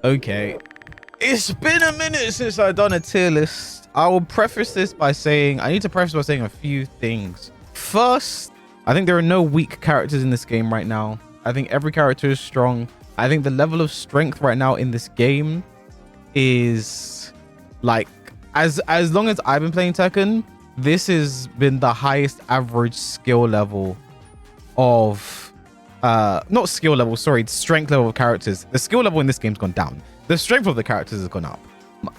Okay, it's been a minute since I've done a tier list. I will preface this by saying, I need to preface by saying a few things. First, I think there are no weak characters in this game right now. I think every character is strong. I think the level of strength right now in this game is like, as long as I've been playing Tekken, this has been the highest average skill level of not skill level, sorry, strength level of characters. The skill level in this game's gone down. The strength of the characters has gone up.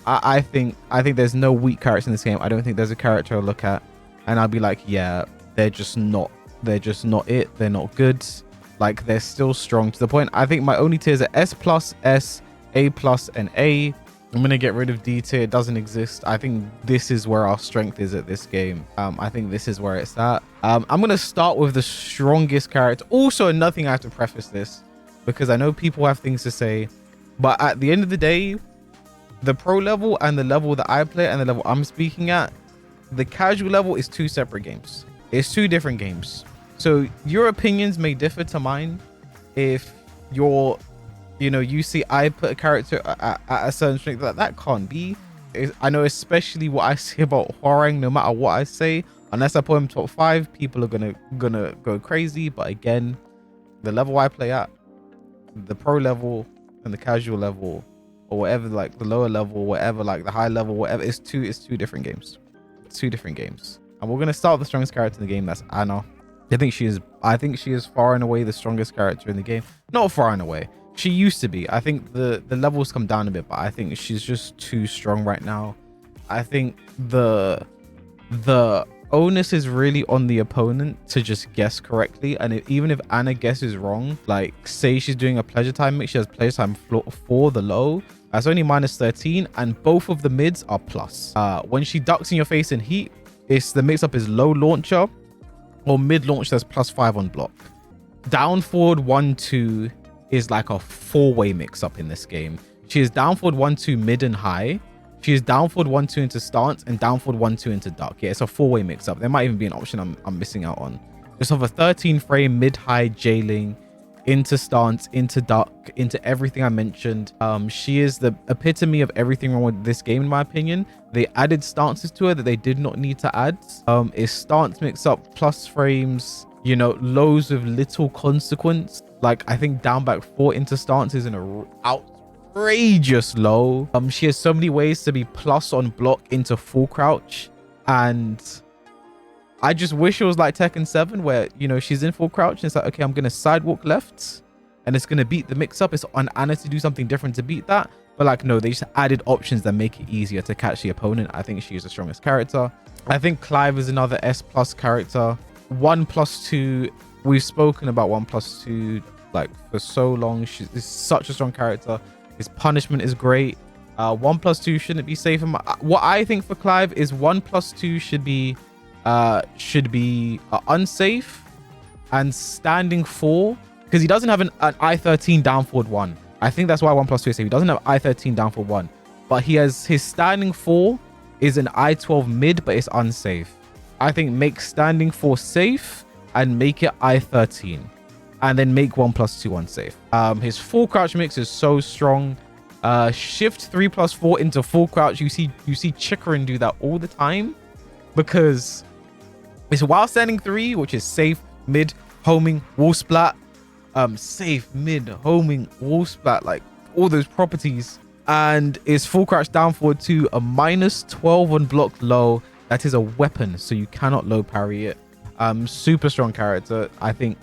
I think there's no weak characters in this game. I don't think there's a character I'll look at and I'll be like, yeah, they're just not it. They're not good. Like, they're still strong to the point. I think my only tiers are S+, S, A+, and A. I'm gonna get rid of D tier. It doesn't exist. I think this is where our strength is at this game. I think this is where it's at. I'm gonna start with the strongest character. Also, another thing, I have to preface this because I know people have things to say, but at the end of the day, the pro level and the level that I play and the level I'm speaking at, the casual level is two separate games. It's two different games. So your opinions may differ to mine. If you're, you see I put a character at a certain strength, that can't be. I know, especially what I say about Hwoarang, no matter what I say, unless I put him top 5, people are gonna go crazy. But again, the level I play at, the pro level and the casual level, or whatever, like the lower level, whatever, like the high level, whatever, it's two different games. It's two different games. And we're gonna start with the strongest character in the game. That's Anna. I think she is far and away the strongest character in the game. Not far and away. She used to be. I think the levels come down a bit, but I think she's just too strong right now. I think the onus is really on the opponent to just guess correctly. And even if Anna guesses wrong, like say she's doing a pleasure time mix, she has pleasure time for the low. That's only -13, and both of the mids are plus. When she ducks in your face in heat, it's the mix up is low launcher or mid launch, that's +5 on block. Down forward 1-2 is like a 4-way mix up in this game. She is down forward 1-2 mid and high. She is down forward 1-2 into stance and down forward 1-2 into duck. Yeah, it's a 4-way mix up. There might even be an option I'm missing out on. Just have a 13 frame mid high jailing into stance, into duck, into everything I mentioned. She is the epitome of everything wrong with this game, in my opinion. They added stances to her that they did not need to add. Is stance mix up plus frames, lows with little consequence. Like, I think down back 4 into stance is an outrageous low. She has so many ways to be plus on block into full crouch, and I just wish it was like Tekken 7 where, she's in full crouch and it's like, okay, I'm going to sidewalk left and it's going to beat the mix up. It's on Anna to do something different to beat that. But like, no, they just added options that make it easier to catch the opponent. I think she is the strongest character. I think Clive is another S+ character. 1+2. We've spoken about 1+2 like for so long. She's such a strong character. His punishment is great. 1+2 shouldn't be safe. What I think for Clive is 1+2 should be unsafe and standing 4, because he doesn't have an I-13 down forward 1. I think that's why 1+2 is safe. He doesn't have I-13 down forward 1, but he has his standing 4 is an I-12 mid, but it's unsafe. I think make standing 4 safe and make it I-13, and then make 1+2 unsafe. His full crouch mix is so strong. Shift 3+4 into full crouch. You see Chikarin do that all the time, because it's while standing 3, which is safe, mid, homing, wall splat. Safe, mid, homing, wall splat, like all those properties. And is full crouch down forward 2, a -12 on block low. That is a weapon, so you cannot low parry it. Super strong character. I think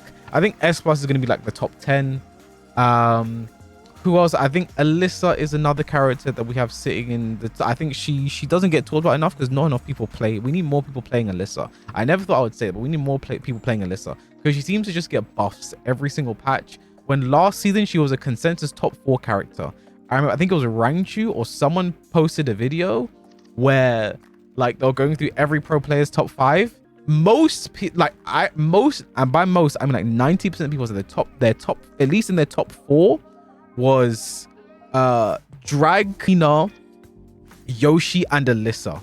S+ is going to be like the top 10. Who else? I think Alyssa is another character that we have sitting in the... I think she doesn't get talked about enough because not enough people play. We need more people playing Alyssa. I never thought I would say it, but we need more people playing Alyssa, because she seems to just get buffs every single patch. When last season she was a consensus top 4 character. I remember, I think it was Rangchu or someone posted a video where like they're going through every pro player's top 5. Most people, and by most I mean like 90% of people said their top, at least in their top 4, was Dragina, Yoshi, and Alyssa.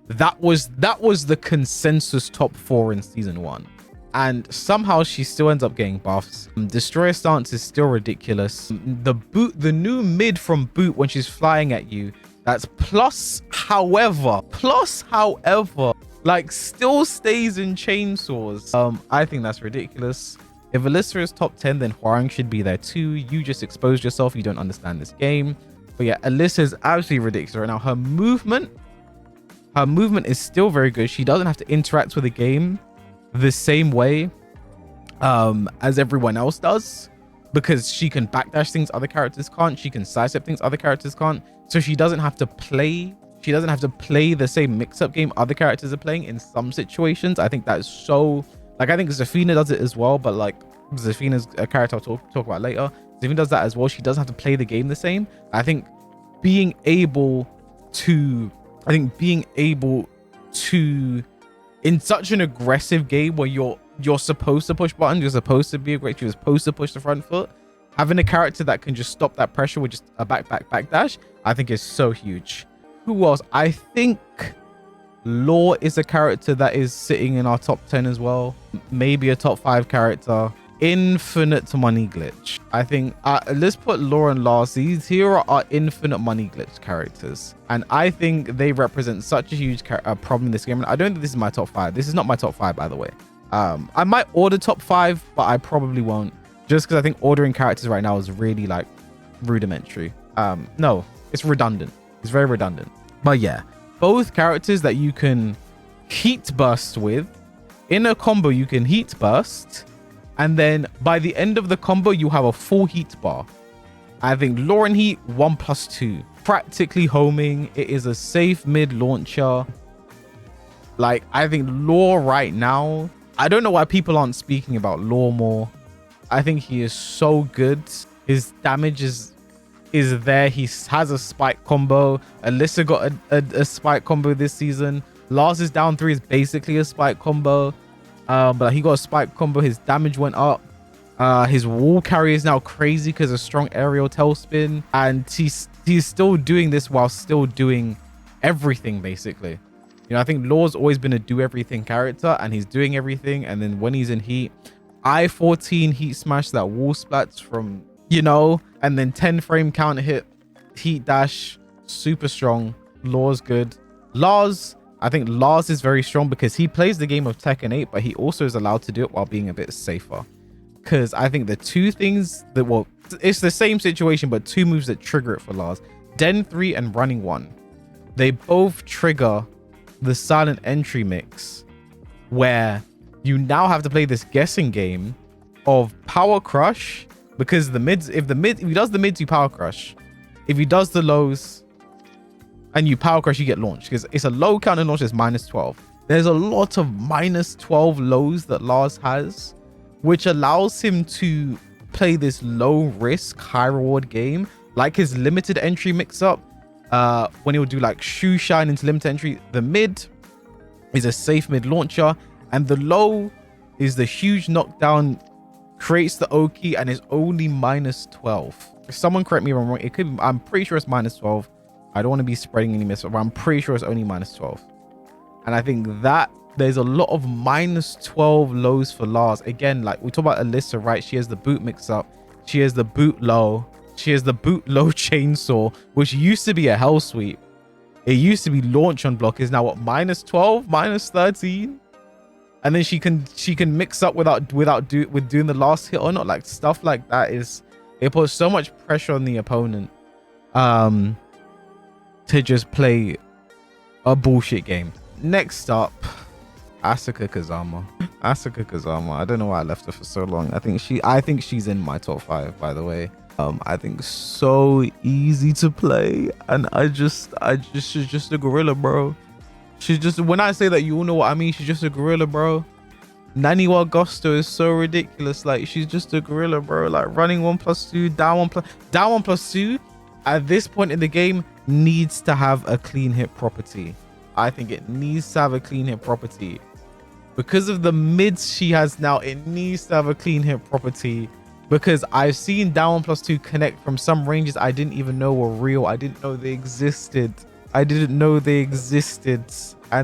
That was the consensus top 4 in season 1. and somehow she still ends up getting buffs. Destroyer stance is still ridiculous. The new mid from boot when she's flying at you, that's plus however, like still stays in chainsaws. I think that's ridiculous. If Alyssa is top 10, then Hwoarang should be there too. You just exposed yourself. You don't understand this game. But yeah, Alyssa is absolutely ridiculous right now. Her movement is still very good. She doesn't have to interact with the game the same way as everyone else does, because she can backdash things other characters can't. She can sidestep things other characters can't. So she doesn't have to play the same mix-up game other characters are playing in some situations. I think that is so, like, I think Zafina does it as well, but like Zafina's a character I'll talk about later. Zafina does that as well. She doesn't have to play the game the same. I think being able to in such an aggressive game where you're supposed to push buttons, you're supposed to be aggressive, you're supposed to push the front foot, having a character that can just stop that pressure with just a back dash, I think is so huge. Who else? I think Law is a character that is sitting in our top 10 as well, maybe a top 5 character. Infinite money glitch. I think let's put Law and last. These here are infinite money glitch characters, and I think they represent such a huge problem in this game. And I don't think this is my top 5. This is not my top 5, by the way. I might order top 5, but I probably won't, just because I think ordering characters right now is really like rudimentary. No, it's redundant. It's very redundant. But yeah, both characters that you can heat burst with in a combo. You can heat burst, and then by the end of the combo you have a full heat bar. I think Law and heat 1+2, practically homing. It is a safe mid launcher. Like, I think Law right now, I don't know why people aren't speaking about Law more. I think he is so good. His damage is there. He has a spike combo. Alyssa got a spike combo this season. Lars' down 3 is basically a spike combo. But he got a spike combo. His damage went up. His wall carry is now crazy because of strong aerial tailspin, and he's still doing this while still doing everything basically. You know, I think Law's always been a do everything character, and he's doing everything. And then when he's in heat, I-14 heat smash, that wall splats from, you know, and then 10 frame counter hit, heat dash, super strong. Law's good. Lars, I think Lars is very strong because he plays the game of Tekken 8, but he also is allowed to do it while being a bit safer. Because I think the two things that, well, it's the same situation, but two moves that trigger it for Lars, Den 3 and Running 1. They both trigger the silent entry mix, where you now have to play this guessing game of power crush, because the mids, if he does the mids, you power crush. If he does the lows and you power crush, you get launched, because it's a low counter launch that's -12. There's a lot of -12 lows that Lars has, which allows him to play this low risk, high reward game, like his limited entry mix up. When he'll do like shoe shine into limited entry, the mid is a safe mid launcher, and the low is the huge knockdown, creates the Oki, and is only -12. If someone correct me if I'm wrong, it could be, I'm pretty sure it's -12. I don't want to be spreading any myths, but I'm pretty sure it's only -12. And I think that there's a lot of -12 lows for Lars. Again, like we talk about Alyssa, right? She has the boot mix up, she has the boot low, she has the boot low chainsaw, which used to be a hell sweep. It used to be launch on block, is now what, -12, -13, and then she can mix up with doing the last hit or not. Like stuff like that is, it puts so much pressure on the opponent to just play a bullshit game. Next up, Asuka Kazama. Asuka Kazama. I don't know why I left her for so long. I think she's in my top 5, by the way. I think so easy to play, and she's just a gorilla, bro. She's just, when I say that, you all know what I mean. She's just a gorilla, bro. Naniwa Gusto is so ridiculous. Like, she's just a gorilla, bro. Like, running 1+2, down 1+2 at this point in the game needs to have a clean hit property. I think it needs to have a clean hit property. Because of the mids she has now, it needs to have a clean hit property. Because I've seen down 1+2 connect from some ranges I didn't even know were real. I didn't know they existed. And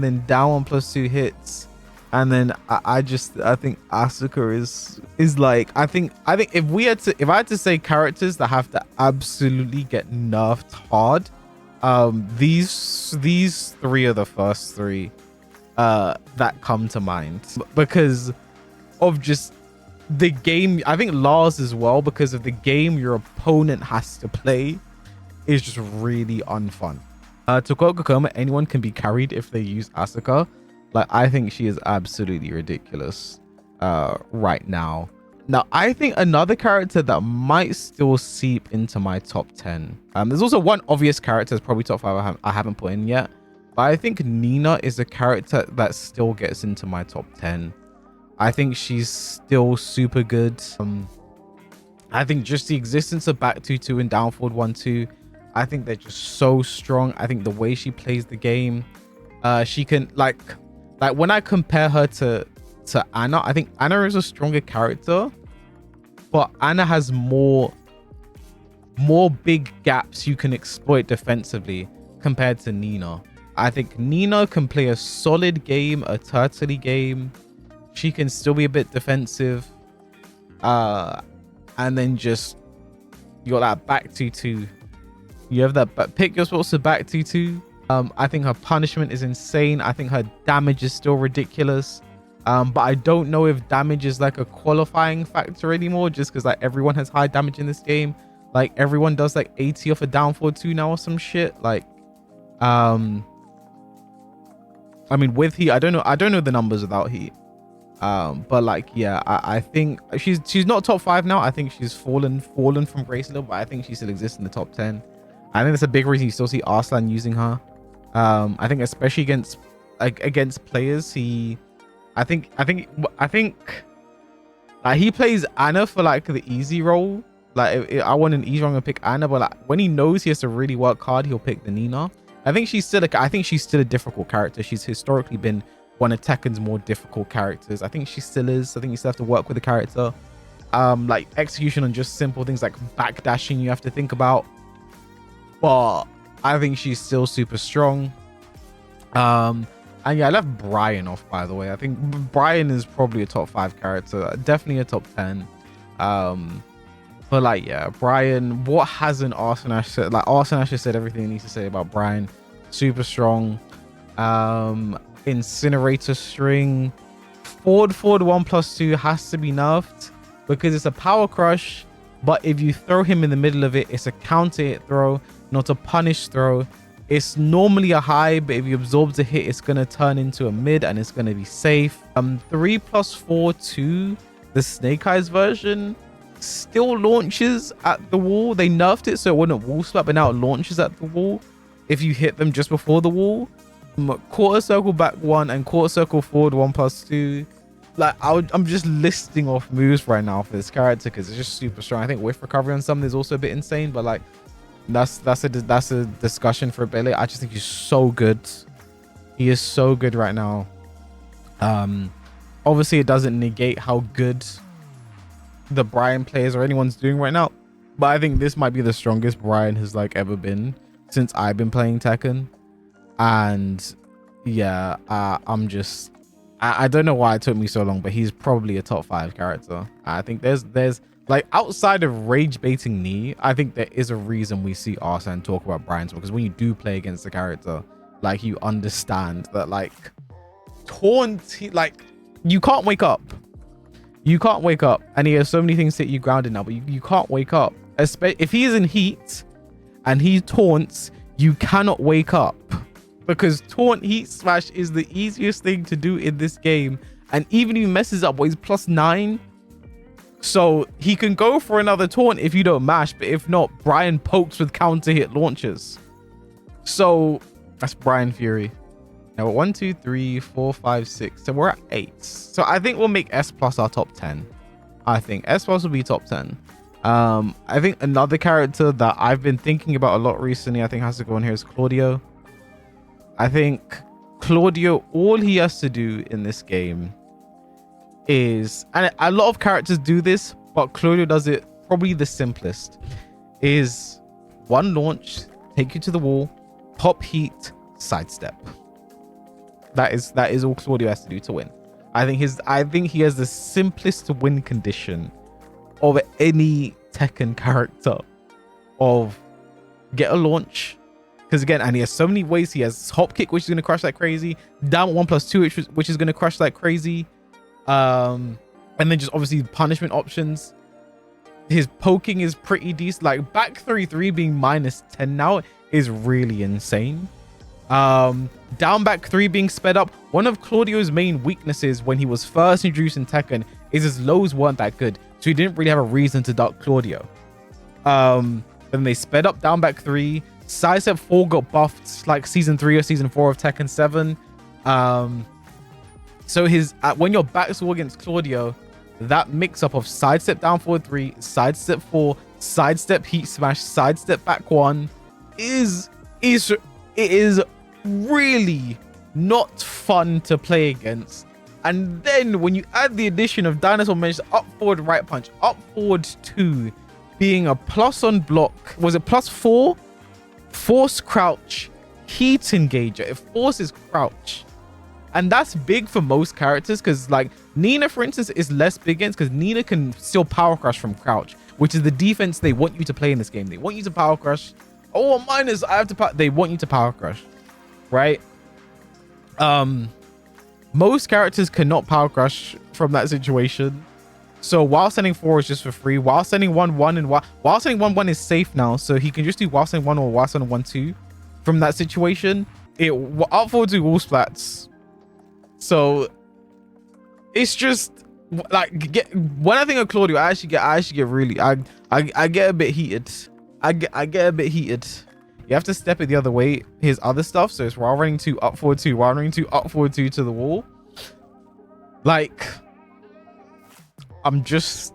then down 1+2 hits And then I think Asuka is like, I think if I had to say characters that have to absolutely get nerfed hard, these three are the first three that come to mind because of just the game. I think Lars as well, because of the game your opponent has to play is just really unfun. To quote Kokoma, anyone can be carried if they use Asuka. Like, I think she is absolutely ridiculous right now. Now, I think another character that might still seep into my top 10. There's also one obvious character that's probably top 5 I haven't put in yet. But I think Nina is a character that still gets into my top 10. I think she's still super good. I think just the existence of back 2-2 and down forward 1-2, I think they're just so strong. I think the way she plays the game, she can like when I compare her to Anna, I think Anna is a stronger character, but Anna has more big gaps you can exploit defensively compared to Nina. I think Nina can play a solid game, a turtley game. She can still be a bit defensive. And then just you got that back 2-2. You have that, but pick your spots to back 2-2. I think her punishment is insane. I think her damage is still ridiculous. But I don't know if damage is like a qualifying factor anymore, just because like everyone has high damage in this game. Like everyone does like 80 off a down forward 2 now or some shit. Like, I mean, with Heat, I don't know the numbers without Heat. But like, yeah, I think she's not top 5 now. I think she's fallen from grace a little, but I think she still exists in the top 10. I think that's a big reason you still see Arslan using her. I think especially against players, I think he plays Anna for like the easy role. Like if I want an easy role, I'm gonna pick Anna, but like when he knows he has to really work hard, he'll pick the Nina. I think she's still a difficult character. She's historically been one of Tekken's more difficult characters. I think she still is. I think you still have to work with the character. Like execution on just simple things like backdashing you have to think about. But I think she's still super strong. And yeah, I left Brian off, by the way. I think Brian is probably a top 5 character, definitely a top 10. But like, yeah, Brian, what hasn't Arslan Ash said? Like Arslan Ash said everything he needs to say about Brian. Super strong. Incinerator string. Forward 1+2 has to be nerfed because it's a power crush, but if you throw him in the middle of it, it's a counter hit throw, not a punish throw. It's normally a high, but if you absorb the hit, it's going to turn into a mid and it's going to be safe. 3+4-2, the Snake Eyes version, still launches at the wall. They nerfed it so it wouldn't wall swap, but now it launches at the wall if you hit them just before the wall. Quarter circle back 1 and quarter circle forward 1+2. Like I'm just listing off moves right now for this character because it's just super strong. I think whiff recovery on some is also a bit insane, but like that's a discussion for a bit later. I just think he's so good. He is so good right now. Obviously it doesn't negate how good the Brian players or anyone's doing right now, but I think this might be the strongest Brian has like ever been since I've been playing Tekken. And yeah, I don't know why it took me so long, but he's probably a top 5 character. I think there's like outside of rage baiting knee, I think there is a reason we see Arslan talk about Brian's, because when you do play against the character, like you understand that like taunt, like you can't wake up. You can't wake up, and he has so many things that you grounded now, but you can't wake up. If he is in heat and he taunts, you cannot wake up. Because taunt heat smash is the easiest thing to do in this game. And even if he messes up, well, he's +9. So he can go for another taunt if you don't mash. But if not, Brian pokes with counter hit launches. So that's Brian Fury. Now we're 1, 2, 3, 4, 5, 6. So we're at 8. So I think we'll make S+ our top 10. I think S+ will be top 10. I think another character that I've been thinking about a lot recently, I think has to go in here, is Claudio. I think Claudio, all he has to do in this game is, and a lot of characters do this, but Claudio does it probably the simplest, is one launch, take you to the wall, pop heat, sidestep. That is all Claudio has to do to win. I think he has the simplest win condition of any Tekken character of get a launch. Because again, and he has so many ways. He has hop kick, which is going to crush like crazy. Down 1+2, which is going to crush like crazy. And then just obviously punishment options. His poking is pretty decent. Like back 3-3 being -10 now is really insane. Down back 3 being sped up. One of Claudio's main weaknesses when he was first introduced in Tekken is his lows weren't that good. So he didn't really have a reason to duck Claudio. Then they sped up down back 3. Sidestep 4 got buffed like season 3 or season 4 of Tekken 7. So his when you're back to against Claudio, that mix up of sidestep down forward 3, sidestep 4, sidestep heat smash, sidestep back 1 is really not fun to play against. And then when you add the addition of dinosaur mesh, up forward right punch, up forward 2 being a plus on block, was it +4? Force crouch, heat engager. It forces crouch. And that's big for most characters, because like Nina, for instance, is less big against, because Nina can still power crush from crouch, which is the defense they want you to play in this game. They want you to power crush. Oh, minus, I have to they want you to power crush, right? Most characters cannot power crush from that situation. So while sending 4 is just for free, while sending 1-1 and while sending 1-1 is safe now, so he can just do while sending 1 or while sending 1-2 from that situation. It up forward to wall splats. So it's just like when I think of Claudio, I actually get really I get a bit heated. I get a bit heated. You have to step it the other way. His other stuff, so it's while running 2 up forward 2, while running 2 up forward 2 to the wall. Like I'm just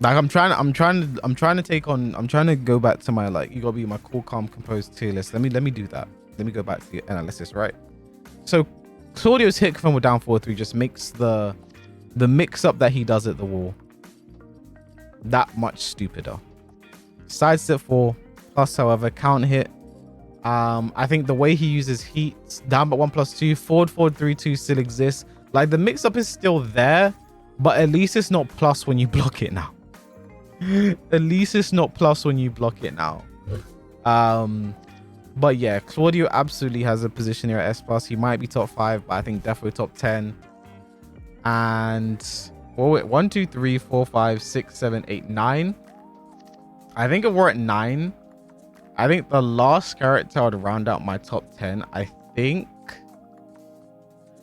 like I'm trying to go back to my like, you gotta be my cool, calm, composed tier list. Let me do that. Let me go back to the analysis, right? So Claudio's hit from down 4-3 just makes the mix up that he does at the wall that much stupider. Sidestep 4 plus, however, counter hit. I think the way he uses heat down but 1+2, forward 3-2 still exists. Like the mix up is still there, but at least it's not plus when you block it now. At least it's not plus when you block it now. But yeah, Claudio absolutely has a position here at S+. He might be top 5, but I think definitely top 10. And oh wait, 1, 2, 3, 4, 5, 6, 7, 8, 9. I think if we're at 9, I think the last character would round out my top 10. I think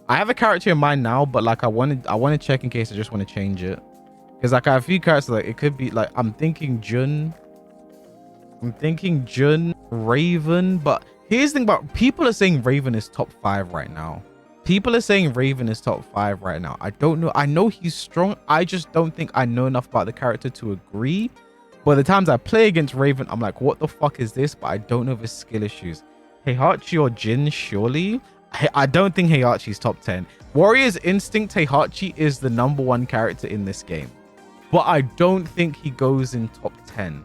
I have a character in mind now, but like I want to check in case I just want to change it, because like I have a few characters. Like it could be like I'm thinking Jun, Raven. But here's the thing about people are saying Raven is top 5 right now. People are saying Raven is top 5 right now. I don't know. I know he's strong. I just don't think I know enough about the character to agree. But the times I play against Raven, I'm like, what the fuck is this? But I don't know if it's skill issues. Heihachi or Jin, surely. I don't think Heihachi's top 10. Warrior's Instinct, Heihachi is the #1 character in this game. But I don't think he goes in top 10.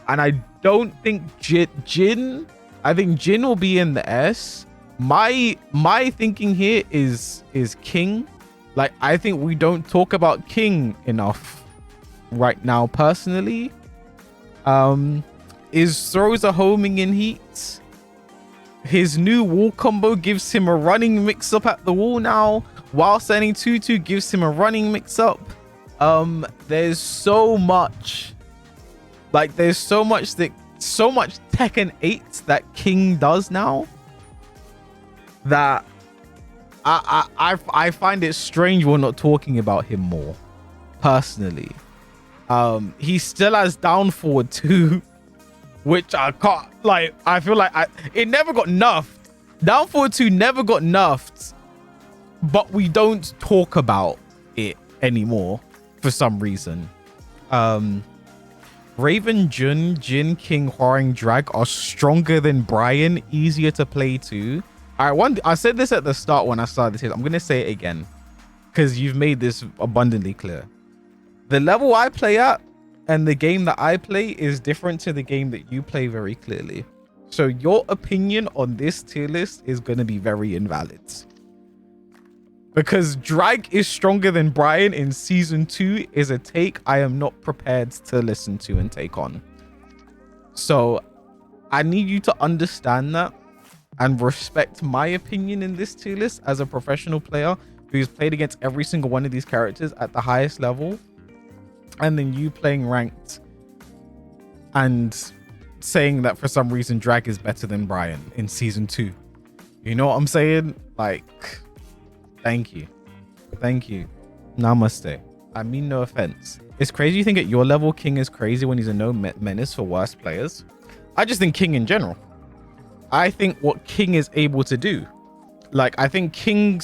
And I don't think Jin, I think Jin will be in the S. My thinking here is King. Like, I think we don't talk about King enough right now, personally. Is throws a homing in heat. His new wall combo gives him a running mix up at the wall now, while sending 2-2 gives him a running mix up. There's so much Tekken 8 that King does now that I find it strange we're not talking about him more, personally. He still has down forward 2, which I can't, like, I feel like it never got nerfed. Down forward 2 never got nerfed, but we don't talk about it anymore for some reason. Raven, Jin, King, Hwoarang, Drag are stronger than Brian, easier to play too. I said this at the start when I started this. I'm gonna say it again because you've made this abundantly clear. The level I play at and the game that I play is different to the game that you play, very clearly. So your opinion on this tier list is going to be very invalid. Because Drag is stronger than Brian in season 2 is a take I am not prepared to listen to and take on. So I need you to understand that and respect my opinion in this tier list as a professional player who's played against every single one of these characters at the highest level, and then you playing ranked and saying that for some reason Drag is better than Brian in season 2. You know what I'm saying? Like, thank you. Namaste. I mean no offense. It's crazy you think at your level King is crazy when he's a no menace for worse players. I just think King in general. I think what King is able to do, like, I think King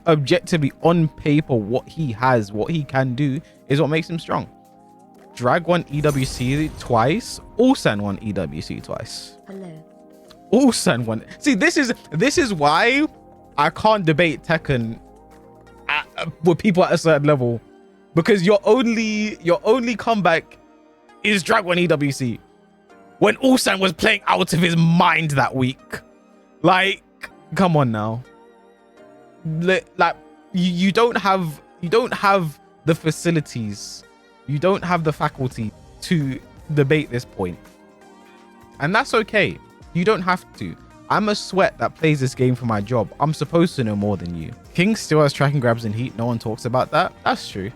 objectively on paper, what he has, what he can do is what makes him strong. Drag won EWC twice. Ulsan won EWC twice. Hello. Ulsan won. See, this is why I can't debate Tekken with people at a certain level, because your only comeback is Drag won EWC. When Ulsan was playing out of his mind that week. Like, come on now. Like, you don't have the facilities. You don't have the faculty to debate this point. And that's okay. You don't have to. I'm a sweat that plays this game for my job. I'm supposed to know more than you. King still has tracking grabs in heat. No one talks about that. That's true.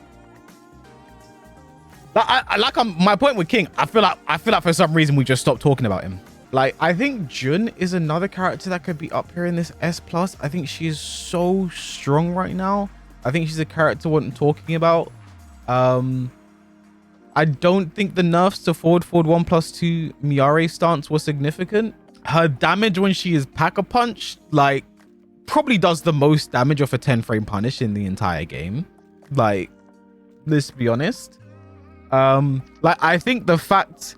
My point with King, I feel like for some reason we just stopped talking about him. Like, I think Jun is another character that could be up here in this S+. I think she is so strong right now. I think she's a character worth talking about. I don't think the nerfs to forward 1+2 Miare stance was significant. Her damage when she is Pack-a-Punch, like, probably does the most damage of a 10-frame punish in the entire game. Like, let's be honest. Like, I think the fact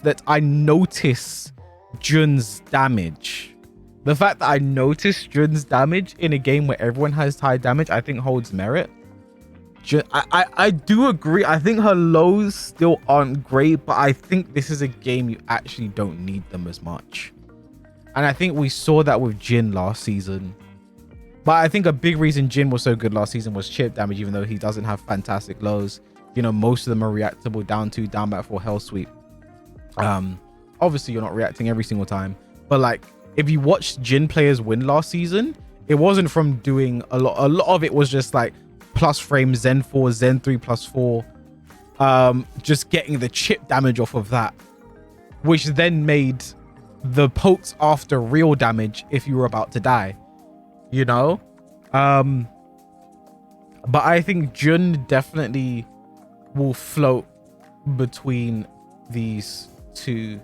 that I notice Jun's damage, in a game where everyone has high damage, I think holds merit. I do agree. I think her lows still aren't great, but I think this is a game you actually don't need them as much. And I think we saw that with Jin last season. But I think a big reason Jin was so good last season was chip damage, even though he doesn't have fantastic lows. You know, most of them are reactable down 2, down back 4, hell sweep. Obviously you're not reacting every single time, but like, if you watched Jin players win last season, it wasn't from doing a lot of it was just like plus frame Zen 4, Zen 3 +4, just getting the chip damage off of that, which then made the pokes after real damage if you were about to die, you know. But I think Jun definitely will float between these two,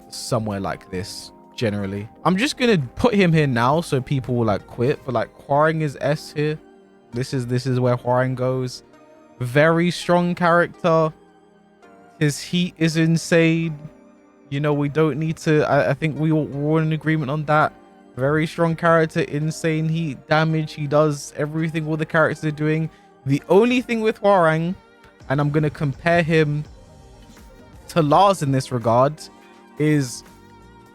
somewhere like this. Generally, I'm just gonna put him here now so people will like quit, but like Hwoarang is S here. This is where Hwoarang goes. Very strong character. His heat is insane. You know, we don't need to, I think we're in agreement on that. Very strong character, insane heat damage. He does everything all the characters are doing. The only thing with Hwoarang, and I'm gonna compare him to Lars in this regard, is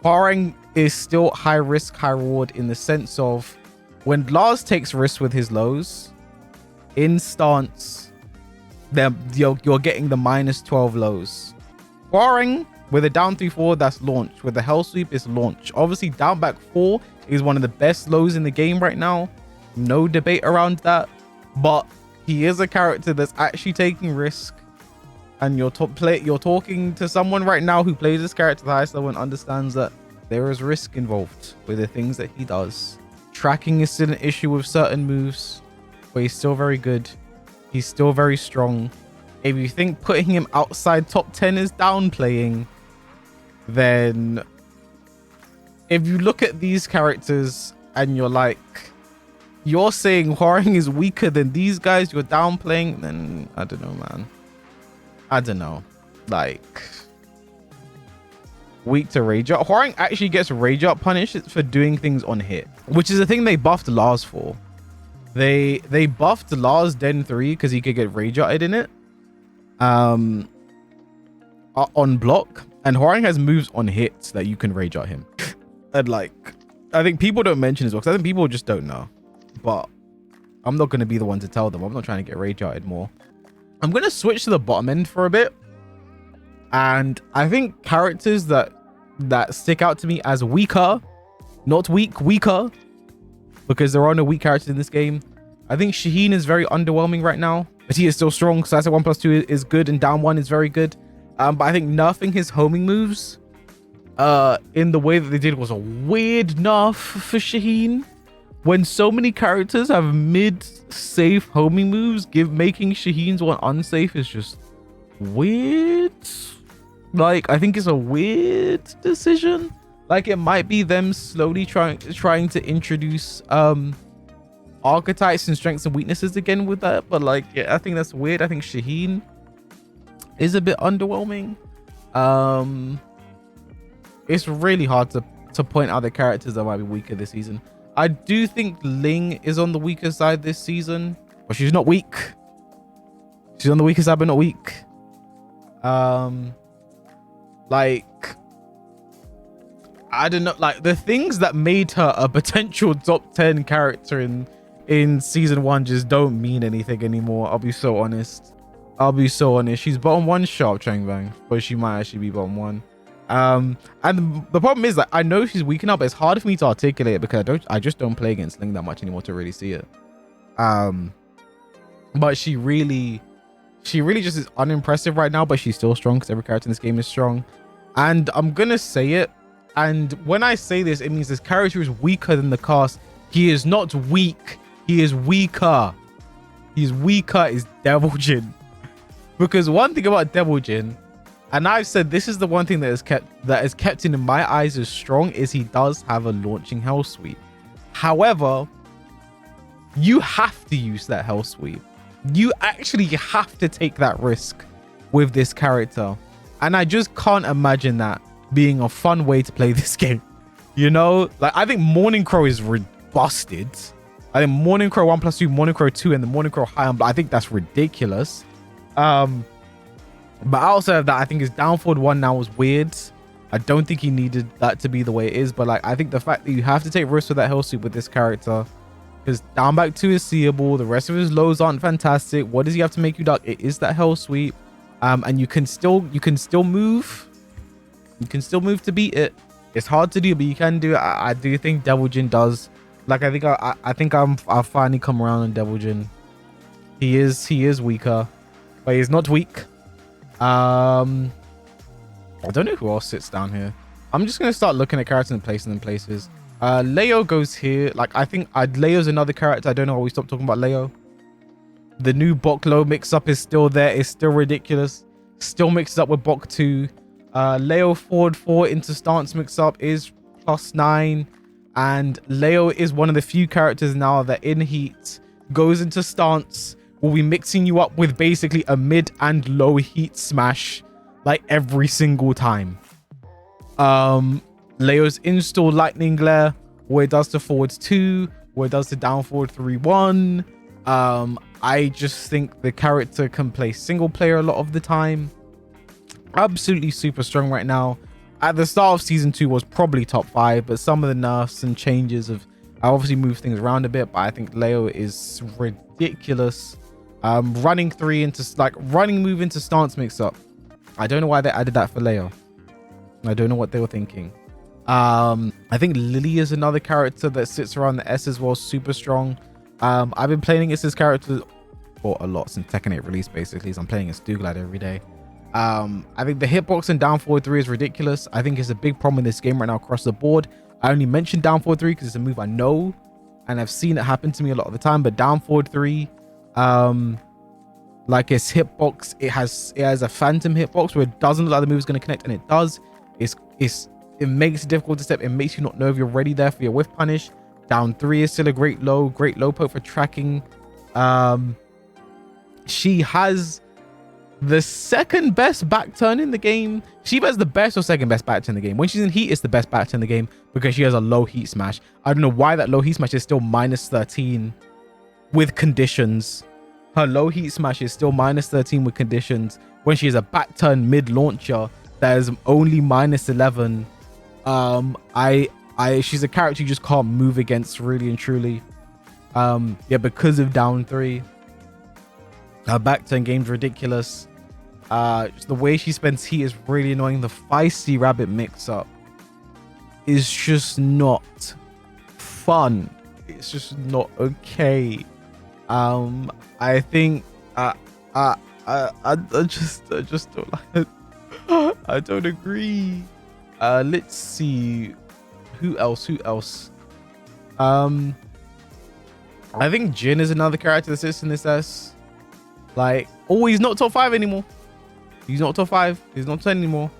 Hwoarang is still high risk, high reward, in the sense of when Lars takes risks with his lows, in stance, you're getting the -12 lows. Hwoarang with a down 3-4, that's launch. With the hell sweep, is launch. Obviously, down back 4 is one of the best lows in the game right now. No debate around that. But he is a character that's actually taking risk. And you're talking to someone right now who plays this character at the highest level and understands that there is risk involved with the things that he does. Tracking is still an issue with certain moves, but he's still very good. He's still very strong. If you think putting him outside top 10 is downplaying, then if you look at these characters and you're like, you're saying Hwoarang is weaker than these guys, you're downplaying, then I don't know, man. I don't know, like, weak to rage up. Hwoarang actually gets rage up punished for doing things on hit, which is a thing they buffed Lars for. They buffed Lars Den 3 because he could get rage up in it, on block, and Hwoarang has moves on hits that you can rage at him. And like, I think people don't mention as well, because I think people just don't know. But I'm not going to be the one to tell them. I'm not trying to get rage outed more. I'm going to switch to the bottom end for a bit. And I think characters that stick out to me as weaker, not weak, weaker, because there are no weak characters in this game. I think Shaheen is very underwhelming right now, but he is still strong. So I said 1+2 is good and down 1 is very good. But I think nerfing his homing moves in the way that they did was a weird nerf for Shaheen. When so many characters have mid-safe homing moves, making Shaheen's one unsafe is just weird. Like, I think it's a weird decision. Like, it might be them slowly trying to introduce archetypes and strengths and weaknesses again with that. But like, yeah, I think that's weird. I think Shaheen is a bit underwhelming. It's really hard to point out the characters that might be weaker this season. I do think Ling is on the weaker side this season, but she's not weak. She's on the weaker side, but not weak. Like, I don't know, like the things that made her a potential top 10 character in season 1 just don't mean anything anymore. I'll be so honest. She's bottom 1 sharp Changbang, but she might actually be bottom 1. And the problem is that I know she's weak enough, but it's hard for me to articulate it because I just don't play against Ling that much anymore to really see it. But she really just is unimpressive right now, but she's still strong because every character in this game is strong. And I'm gonna say it, and when I say this, it means this character is weaker than the cast. He is not weak, he is weaker. He's weaker is Devil Jin. Because one thing about Devil Jin, and I've said this is the one thing that is kept in my eyes as strong, is he does have a launching hell sweep. However, you have to use that hell sweep. You actually have to take that risk with this character. And I just can't imagine that being a fun way to play this game. You know, like I think Morning Crow is busted. I think Morning Crow 1+2, Morning Crow 2, and the Morning Crow high on, I think that's ridiculous. But outside of that, I think his down forward 1 now was weird. I don't think he needed that to be the way it is. But like, I think the fact that you have to take risks with that hell sweep with this character, because down back 2 is seeable. The rest of his lows aren't fantastic. What does he have to make you duck? It is that hell sweep. And you can still move. You can still move to beat it. It's hard to do, but you can do it. I do think Devil Jin does. Like, I think I'll finally come around on Devil Jin. He is weaker, but he's not weak. I don't know who else sits down here. I'm just gonna start looking at characters and placing them places. Leo goes here. Like, I think Leo's another character. I don't know why we stopped talking about Leo. The new Bok-Lo mix-up is still there. It's still ridiculous. Still mixes up with Bok 2. Leo forward 4 into stance mix-up is +9. And Leo is one of the few characters now that in heat goes into stance, will be mixing you up with basically a mid and low heat smash like every single time. Leo's install lightning glare, where it does the forwards 2, where it does the down forward 3-1. I just think the character can play single player a lot of the time. Absolutely super strong right now. At the start of season 2 was probably top 5, but some of the nerfs and changes have obviously moved things around a bit. But I think Leo is ridiculous. Running move into stance mix up. I don't know why they added that for Leo. I don't know what they were thinking. I think Lily is another character that sits around the S as well, super strong. I've been playing against this character for a lot since Tekken 8 release, basically, so I'm playing as Douglad every day. I think the hitbox and down forward 3 is ridiculous. I think it's a big problem in this game right now across the board. I only mentioned down forward 3 because it's a move I know and I've seen it happen to me a lot of the time. But down forward 3, like its hitbox, it has a phantom hitbox where it doesn't look like the move is going to connect, and it does. It makes it difficult to step. It makes you not know if you're ready there for your whiff punish. Down 3 is still a great low poke for tracking. She has the second best back turn in the game. She has the best or second best back turn in the game. When she's in heat, it's the best back turn in the game because she has a low heat smash. I don't know why that low heat smash is still -13 with conditions. Her low heat smash is still -13 with conditions when she has a back turn mid launcher that is only -11. She's a character you just can't move against, really and truly. Yeah, because of down 3. Her back turn game's ridiculous. Just the way she spends heat is really annoying. The feisty rabbit mix-up is just not fun. It's just not okay. I think I just don't like it. I don't agree. Let's see who else. I think Jin is another character that sits in this S. Like, oh, he's not top 5 anymore. He's not top 5. He's not 10 anymore.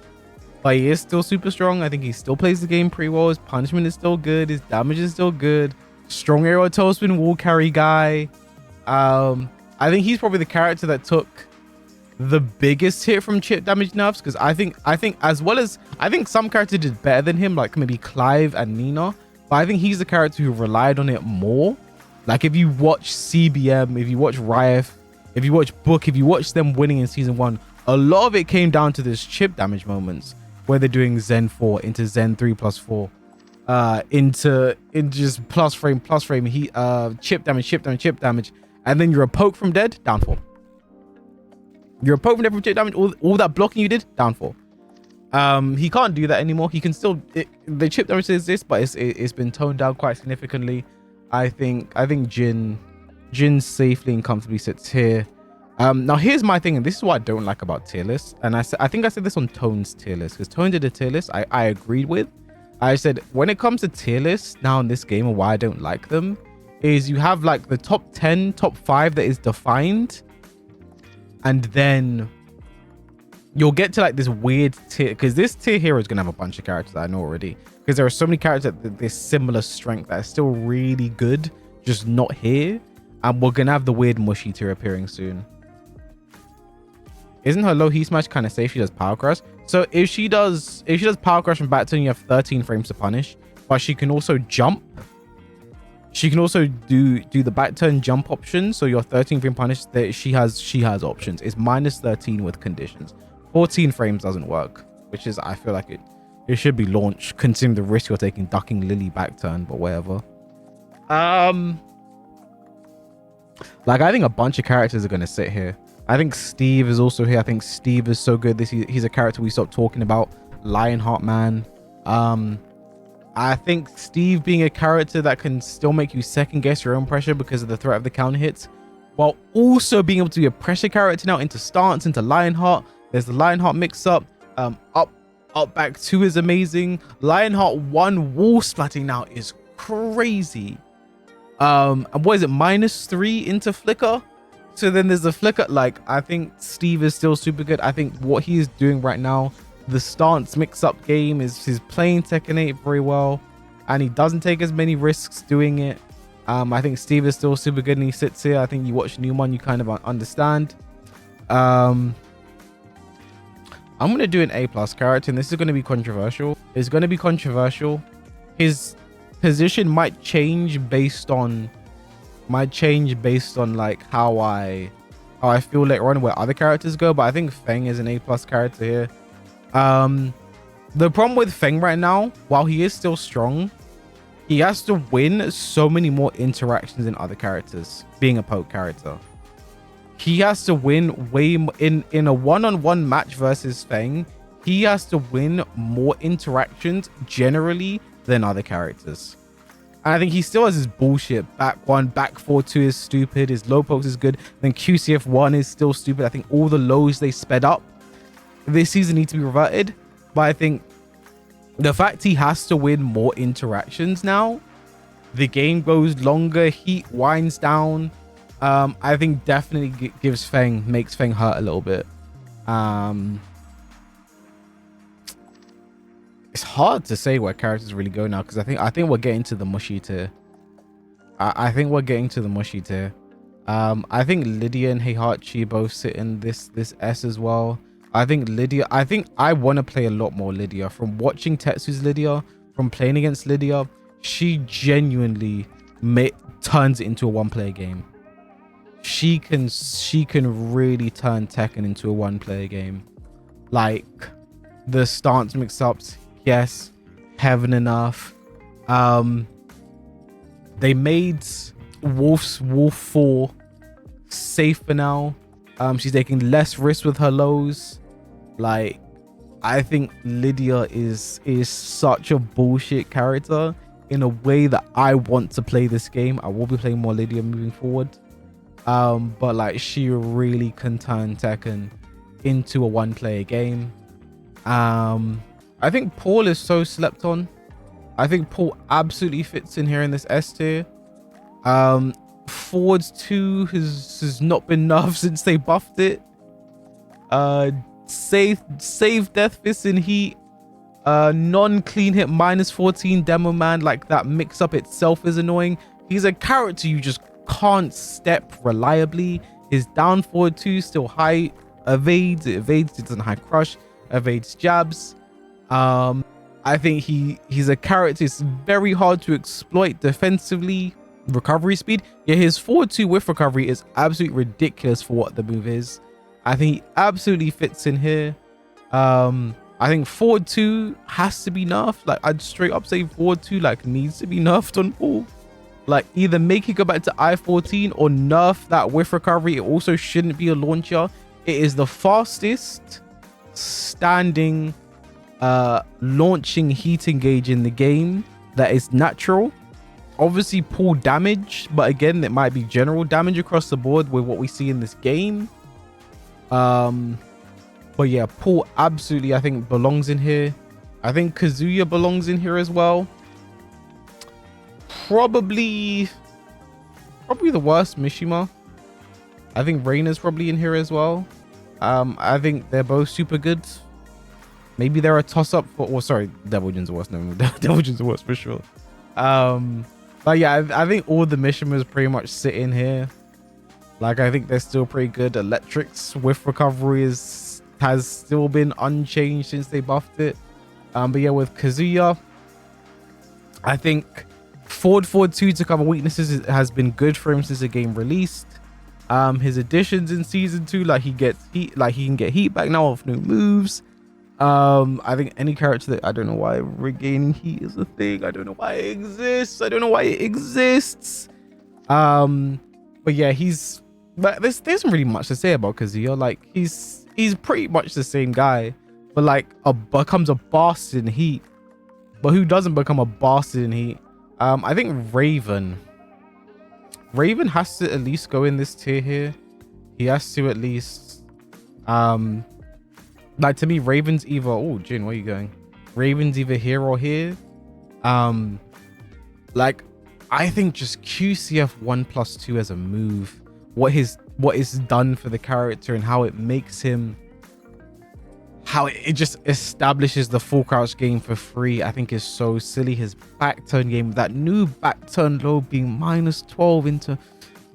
But he is still super strong. I think he still plays the game pretty well. His punishment is still good. His damage is still good. Strong aerial toe spin wall carry guy. I think he's probably the character that took the biggest hit from chip damage nerfs, because I think as well as I think some characters did better than him, like maybe Clive and Nina, but I think he's the character who relied on it more. Like if you watch CBM, if you watch Riot, if you watch Book, if you watch them winning in season 1, a lot of it came down to this chip damage moments where they're doing Zen 4 into Zen 3 plus 4, into just plus frame heat, chip damage, and then you're a poke from dead, down 4. You're a poke from dead from chip damage, all that blocking you did, down 4. He can't do that anymore. He can still, the chip damage exists, but it's been toned down quite significantly. I think Jin safely and comfortably sits here. Now here's my thing, and this is what I don't like about tier lists, and I think I said this on Tone's tier list, because Tone did a tier list I agreed with. I said when it comes to tier lists now in this game, and why I don't like them is you have like the top 10, top 5 that is defined, and then you'll get to like this weird tier, because this tier here is gonna have a bunch of characters that I know already, because there are so many characters at this similar strength that are still really good, just not here. And we're gonna have the weird mushy tier appearing soon. Isn't her low heat smash kind of safe? She does power crush. So if she does power crush and back turn, you have 13 frames to punish, but she can also jump. She can also do the back turn jump option. So your 13 frame punish, that she has options. It's minus 13 with conditions. 14 frames doesn't work, which is, I feel like it should be launched considering the risk you're taking ducking Lily back turn, but whatever. Like I think a bunch of characters are going to sit here. I think Steve is also here. I think Steve is so good. He's a character we stopped talking about. Lionheart man. I think Steve being a character that can still make you second guess your own pressure because of the threat of the counter hits, while also being able to be a pressure character now into stance, into Lionheart. There's the Lionheart mix up. Up back 2 is amazing. Lionheart 1 wall splatting now is crazy. And what is it, -3 into flicker? So then there's the flicker. Like I think Steve is still super good. I think what he is doing right now, the stance mix-up game, is he's playing Tekken 8 very well, and he doesn't take as many risks doing it. I think Steve is still super good, and he sits here. I think you watch Newman, you kind of understand. I'm gonna do an A+ character, and this is going to be controversial. It's going to be controversial. His position might change based on like how I feel later on where other characters go, but I think Feng is an A+ character here. The problem with Feng right now, while he is still strong, he has to win so many more interactions than other characters being a poke character. He has to win in a one-on-one match versus Feng. He has to win more interactions generally than other characters. And I think he still has his bullshit. Back 1, back 4-2 is stupid. His low pokes is good. Then QCF 1 is still stupid. I think all the lows they sped up this season need to be reverted. But I think the fact he has to win more interactions now, the game goes longer, heat winds down. I think definitely makes Feng hurt a little bit. It's hard to say where characters really go now, because I think we're getting to the mushy tier. I think we're getting to the mushy tier. I think Lydia and Heihachi both sit in this S as well. I think I want to play a lot more Lydia. From watching Tetsu's Lydia, from playing against Lydia, she genuinely turns it into a one-player game. She can really turn Tekken into a one-player game. Like the stance mix-ups, yes, Heaven enough. They made Wolf 4 safe for now. She's taking less risks with her lows. Like, I think Lydia is such a bullshit character in a way that I want to play this game. I will be playing more Lydia moving forward. But like, she really can turn Tekken into a one-player game. I think Paul is so slept on. I think Paul absolutely fits in here in this S tier. Forwards 2 has not been nerfed since they buffed it. Save Death Fist in Heat. Non-clean hit -14 Demo Man. Like, that mix up itself is annoying. He's a character you just can't step reliably. His down forward 2 still high evades. It doesn't high crush, evades jabs. I think he's a character it's very hard to exploit defensively. Recovery speed, yeah, his forward 2 with recovery is absolutely ridiculous for what the move is. I think he absolutely fits in here. I think forward 2 has to be nerfed. Like, I'd straight up say forward 2 like needs to be nerfed on Paul. Like, either make it go back to I-14 or nerf that with recovery. It also shouldn't be a launcher. It is the fastest standing launching heat engage in the game that is natural. Obviously Paul damage, but again, it might be general damage across the board with what we see in this game. But yeah, Paul absolutely, I think, belongs in here. I think Kazuya belongs in here as well. Probably the worst, Mishima. I think Reina's probably in here as well. I think they're both super good. Maybe they're a toss-up for, or sorry, Devil Jin's the worst. No, Devil Jin's the worst for sure. But yeah, I think all the Mishimas pretty much sit in here. Like, I think they're still pretty good. Electric's with recovery has still been unchanged since they buffed it. But yeah, with Kazuya, I think forward 2 to cover weaknesses has been good for him since the game released. His additions in season 2, like he can get heat back now off new moves. I think any character that, I don't know why regaining heat is a thing. I don't know why it exists. But yeah, but there isn't really much to say about Kazuya. Like, he's pretty much the same guy, but like becomes a bastard in heat. But who doesn't become a bastard in heat? I think Raven has to at least go in this tier here. He has to at least like, to me, Raven's either, oh Jin, where are you going? Raven's either here or here. Like, I think just QCF 1+2 as a move, what is done for the character and how it makes him, how it just establishes the full crouch game for free, I think is so silly. His back turn game, that new back turn low being -12 into,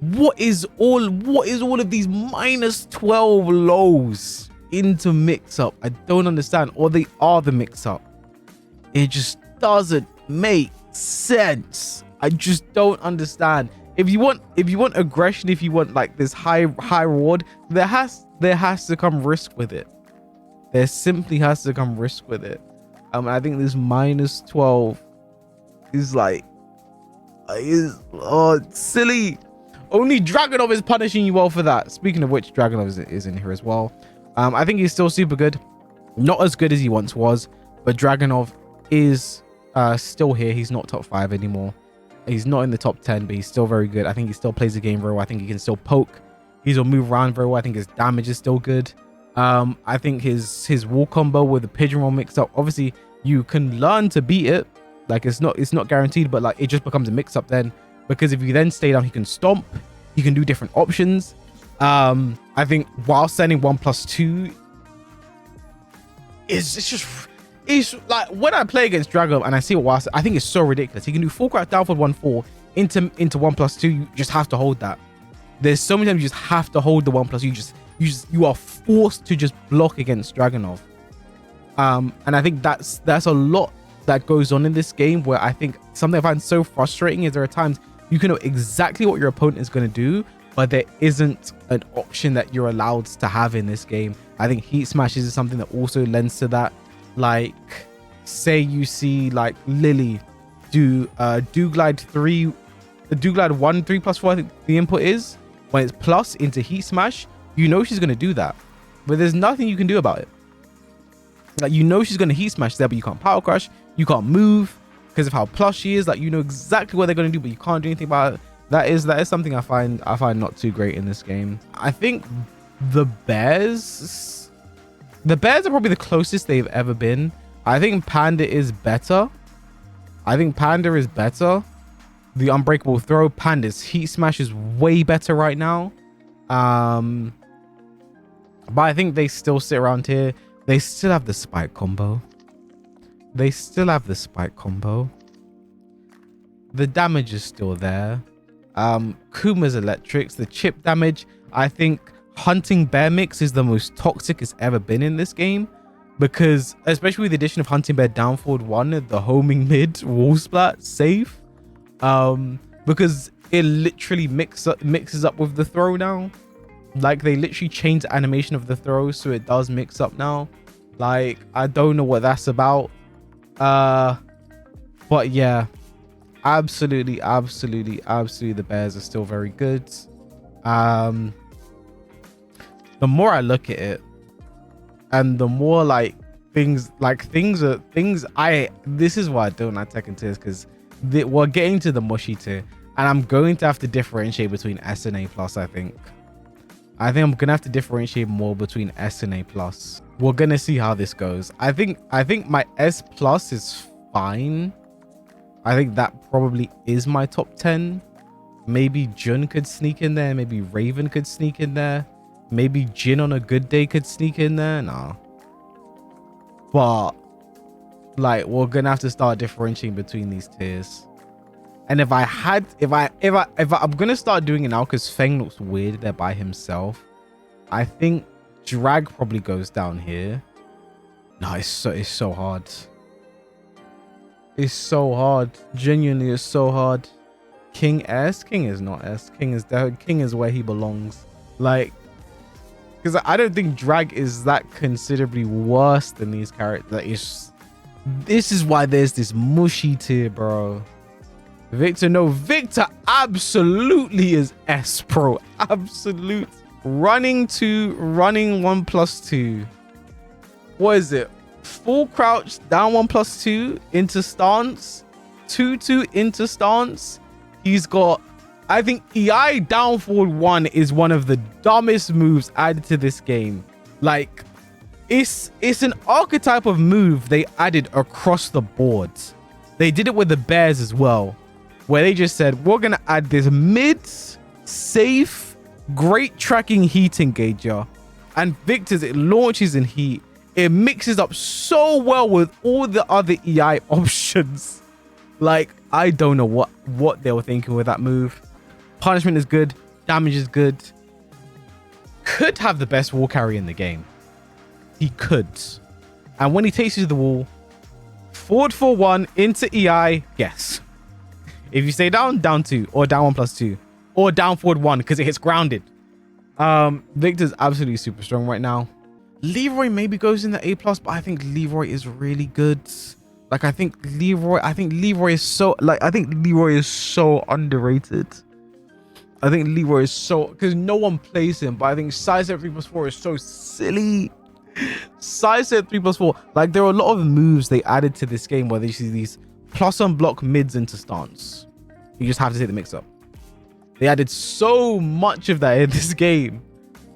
what is all of these -12 lows into mix up? I don't understand. Or they are the mix up. It just doesn't make sense. I just don't understand. If you want aggression, if you want like this high reward, there has to come risk with it. There simply has to come risk with it. I think this -12 is like, it's silly. Only Dragunov is punishing you well for that. Speaking of which, Dragunov is in here as well. I think he's still super good. Not as good as he once was, but Dragunov is still here. He's not top 5 anymore. He's not in the top 10, but he's still very good. I think he still plays the game very well. I think he can still poke. He'll move around very well. I think his damage is still good. I think his wall combo with the pigeon roll mix up, obviously you can learn to beat it. Like, it's not guaranteed, but like, it just becomes a mix up then, because if you then stay down, he can stomp, he can do different options. I think while standing 1+2 it's like, when I play against Dragon and I see what I think it's so ridiculous. He can do full crouch down for 1-4 into 1+2. You just have to hold that. There's so many times you just have to hold the 1+2. You are forced to just block against Dragunov. And I think that's a lot that goes on in this game, where I think something I find so frustrating is there are times you can know exactly what your opponent is going to do, but there isn't an option that you're allowed to have in this game. I think heat smashes is something that also lends to that. Like, say you see like Lily do glide 3, the do glide 1 3+4, I think the input is, when it's plus into heat smash, you know she's going to do that, but there's nothing you can do about it. Like, you know she's going to heat smash there, but you can't power crush, you can't move because of how plus she is. Like, you know exactly what they're going to do, but you can't do anything about it. That is something I find not too great in this game. I think the bears are probably the closest they've ever been. I think Panda is better. The unbreakable throw, Panda's heat smash is way better right now. But I think they still sit around here. They still have the spike combo. The damage is still there. Kuma's electrics, the chip damage. I think Hunting Bear mix is the most toxic it's ever been in this game, because especially with the addition of Hunting Bear down forward 1, the homing mid wall splat safe, because it literally mixes up with the throw now. Like, they literally changed the animation of the throw so it does mix up now. Like, I don't know what that's about, but yeah, absolutely the bears are still very good. The more I look at it, and the more this is why I don't like Tekken tiers, because we're getting to the mushy tier, and I'm going to have to differentiate between S and A plus. I think I'm gonna have to differentiate more between S and A plus. We're gonna see how this goes. I think my S plus is fine. I think that probably is my top 10. Maybe Jun could sneak in there. Maybe Raven could sneak in there. Maybe Jin on a good day could sneak in there. Nah. But like, we're gonna have to start differentiating between these tiers. And if I'm gonna start doing it now, because Feng looks weird there by himself, I think Drag probably goes down here. No, it's so hard. It's so hard. Genuinely, it's so hard. King S? King is not S. King is where he belongs. Like, because I don't think Drag is that considerably worse than these characters. This is why there's this mushy tier, bro. Victor absolutely is S, bro. Absolute. Running 1+2. What is it? Full crouch, down 1+2 into stance, 2-2 into stance. He's got, I think EI down forward 1 is one of the dumbest moves added to this game. Like, it's an archetype of move they added across the board. They did it with the bears as well, where they just said, we're gonna add this mid safe, great tracking heat engager, and Victor's, it launches in heat. It mixes up so well with all the other EI options. Like, I don't know what they were thinking with that move. Punishment is good. Damage is good. Could have the best wall carry in the game. He could. And when he takes you to the wall, forward 4-1 into EI, yes. If you stay down 2, or down 1+2, or down forward 1 because it hits grounded. Victor's absolutely super strong right now. Leroy maybe goes in the A+, but I think Leroy is really good. Like, I think Leroy is so underrated. I think Leroy is so, because no one plays him, but I think sidestep 3+4 is so silly. Sidestep 3+4, like, there are a lot of moves they added to this game where they see these plus and block mids into stance. You just have to take the mix up. They added so much of that in this game.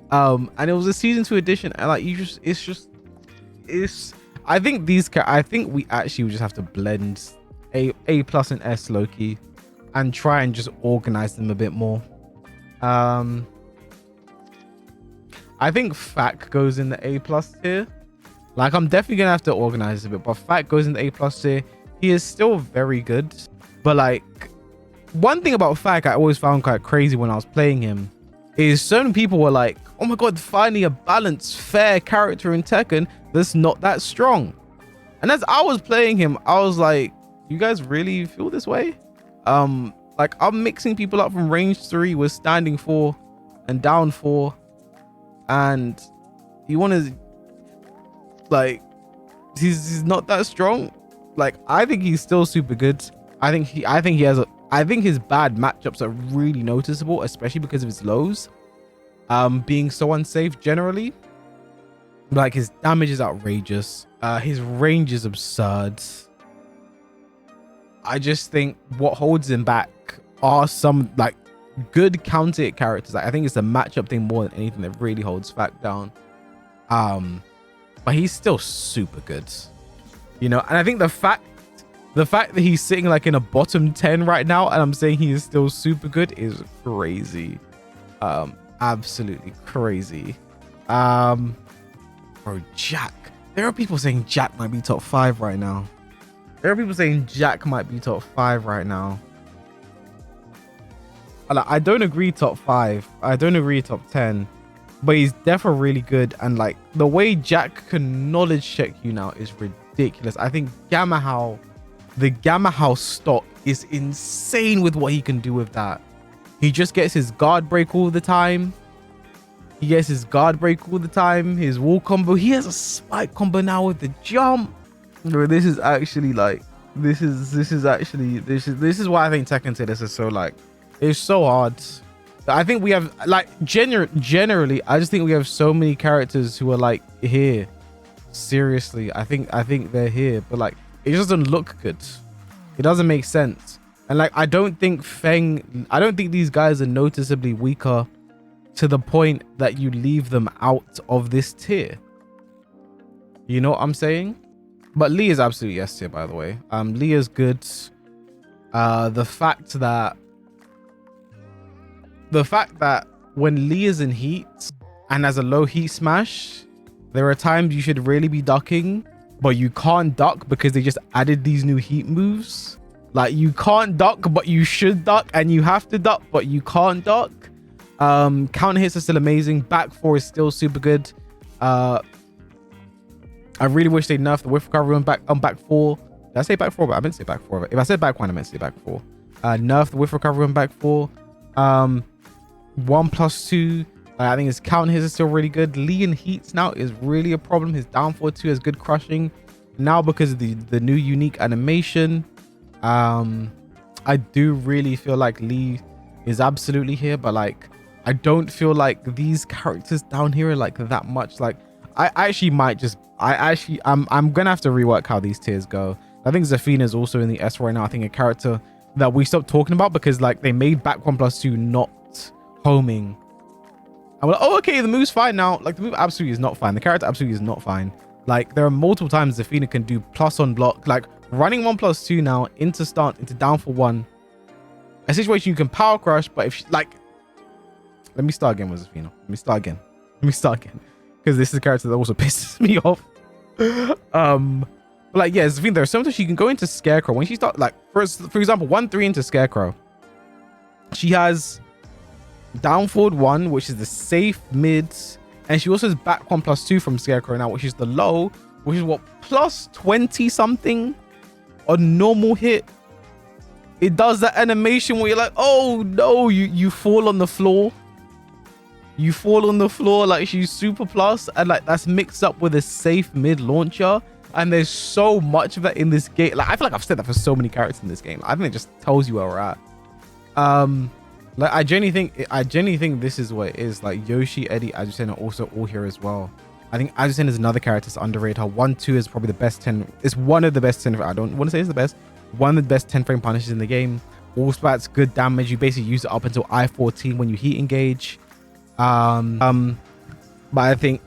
And it was a season 2 edition, and like, I think we actually would just have to blend A+ and S low-key and try and just organize them a bit more. I think Fak goes in the A+ tier. Like, I'm definitely gonna have to organize a bit, but Fak goes in the A+ tier. He is still very good, but like, one thing about Fak I always found quite crazy when I was playing him is certain people were like, oh my god, finally a balanced, fair character in Tekken that's not that strong. And as I was playing him, I was like, you guys really feel this way? Like, I'm mixing people up from range 3 with standing 4 and down 4, and you want to, like, he's not that strong. Like, I think he's still super good. I think his bad matchups are really noticeable, especially because of his lows being so unsafe generally. Like his damage is outrageous. His range is absurd. I just think what holds him back are some like good counter hit characters. Like, I think it's a matchup thing more than anything that really holds Fact down. But he's still super good, you know. And I think the fact that he's sitting like in a bottom 10 right now, and I'm saying he is still super good, is crazy. Absolutely crazy. Bro, Jack. There are people saying Jack might be top 5 right now. There are people saying Jack might be top 5 right now. I don't agree top 5. I don't agree top 10. But he's definitely really good. And like the way Jack can knowledge check you now is ridiculous. I think the Gamma House stock is insane with what he can do with that. He just gets his guard break all the time. His wall combo. He has a spike combo now with the jump. Bro, this is why I think Tekken to this is so like, it's so hard. I think we have like generally, I just think we have so many characters who are like here. Seriously, I think they're here, but like it just doesn't look good. It doesn't make sense. And like I don't think these guys are noticeably weaker to the point that you leave them out of this tier. You know what I'm saying? But Lee is absolutely S tier, by the way. Lee is good. The fact that when Lee is in heat and has a low heat smash, there are times you should really be ducking, but you can't duck because they just added these new heat moves. Like you can't duck, but you should duck, and you have to duck, but you can't duck. Counter hits are still amazing. Back 4 is still super good. I really wish they nerfed the whiff recovery on back 4. Did I say back 4? But I meant to say back 4. If I said back 1, I meant to say back 4. Nerf the whiff recovery on back 4. 1+2. I think his counter hits are still really good. Lee in heats now is really a problem. His down 4-2 has good crushing now because of the new unique animation. I do really feel like Lee is absolutely here, but like I don't feel like these characters down here are like that much. Like I'm gonna have to rework how these tiers go. I think Zafina is also in the S right now. I think a character that we stopped talking about because like they made back 1+2 not homing. I'm like, oh, okay, the move's fine now. Like the move absolutely is not fine. The character absolutely is not fine. Like there are multiple times Zafina can do plus on block, like running 1+2 now into stance, into down for 1. A situation you can power crush, but if she, like, let me start again with Zafina. Let me start again. Because this is a character that also pisses me off. But like, yeah, Zafina, there are sometimes she can go into Scarecrow. When she starts, like, for example, 1-3 into Scarecrow. She has down forward 1, which is the safe mid. And she also has back 1+2 from Scarecrow now, which is the low, which is what, +20 something on normal hit. It does that animation where you're like, oh no, you fall on the floor. You fall on the floor like she's super plus, and like that's mixed up with a safe mid launcher. And there's so much of that in this game. Like I feel like I've said that for so many characters in this game. I think it just tells you where we're at. Like I genuinely think this is what it is. Like Yoshi, Eddie, Azucena are also all here as well. I think Azucena is another character that's underrated. Her 1-2 is probably the best 10. It's one of the best 10. I don't want to say it's the best. One of the best 10 frame punishes in the game. All spats, good damage. You basically use it up until I-14 when you heat engage. But I think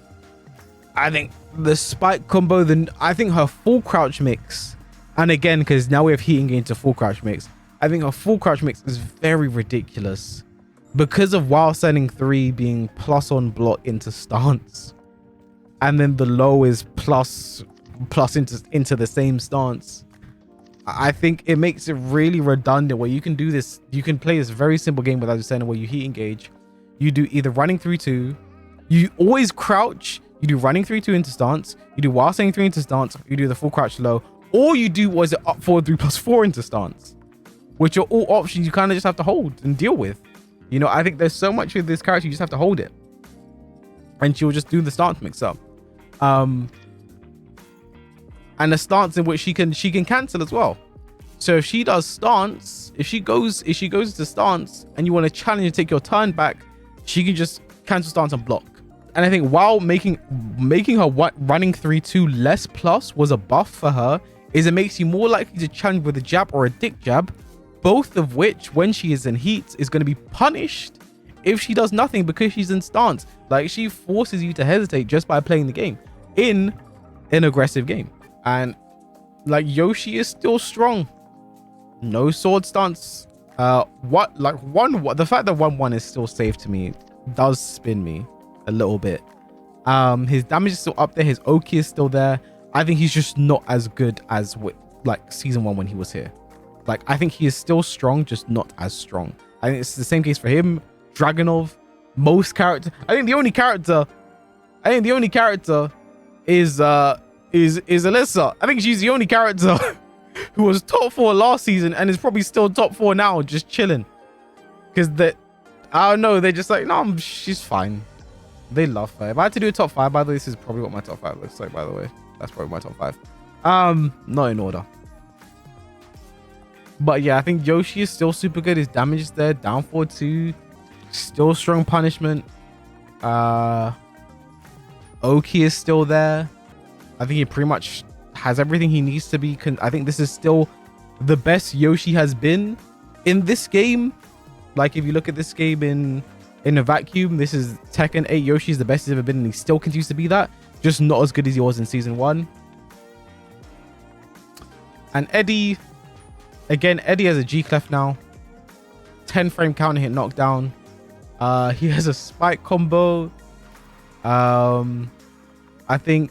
the spike combo, I think her full crouch mix, and again, because now we have heat engage to full crouch mix, I think her full crouch mix is very ridiculous because of while sending 3 being plus on block into stance, and then the low is plus into the same stance. I think it makes it really redundant where you can do this. You can play this very simple game without just saying where you heat engage. You do either running 3-2, you always crouch, you do running 3-2 into stance, you do while saying 3 into stance, you do the full crouch low, or you do was it up forward 3+4 into stance, which are all options you kind of just have to hold and deal with. You know, I think there's so much with this character you just have to hold it, and she'll just do the stance mix up, and a stance in which she can cancel as well. So if she does stance, if she goes to stance and you want to challenge and take your turn back, she can just cancel stance and block. And I think while making her running 3-2 less plus was a buff for her, is it makes you more likely to challenge with a jab or a dick jab, both of which, when she is in heat, is going to be punished if she does nothing because she's in stance. Like, she forces you to hesitate just by playing the game in an aggressive game. And like, Yoshi is still strong. No sword stance. The fact that 1-1 is still safe to me does spin me a little bit. His damage is still up there. His Oki is still there. I think he's just not as good as with like season 1 when he was here. Like, I think he is still strong, just not as strong. I think it's the same case for him. Dragunov, most characters. I think the only character is Alyssa. I think she's the only character who was top 4 last season and is probably still top 4 now, just chilling. Because I don't know, they're just like, no, she's fine. They love her. If I had to do a top 5, by the way, this is probably what my top 5 looks like, by the way. That's probably my top 5. Not in order. But yeah, I think Yoshi is still super good. His damage is there. Down 4-2. Still strong punishment. Oki is still there. I think he pretty much has everything he needs to be. I think this is still the best Yoshi has been in this game. Like, if you look at this game in a vacuum, this is Tekken 8. Yoshi is the best he's ever been, and he still continues to be that. Just not as good as he was in season 1. And Eddie, again, Eddie has a G clef now. 10 frame counter hit knockdown. He has a spike combo. I think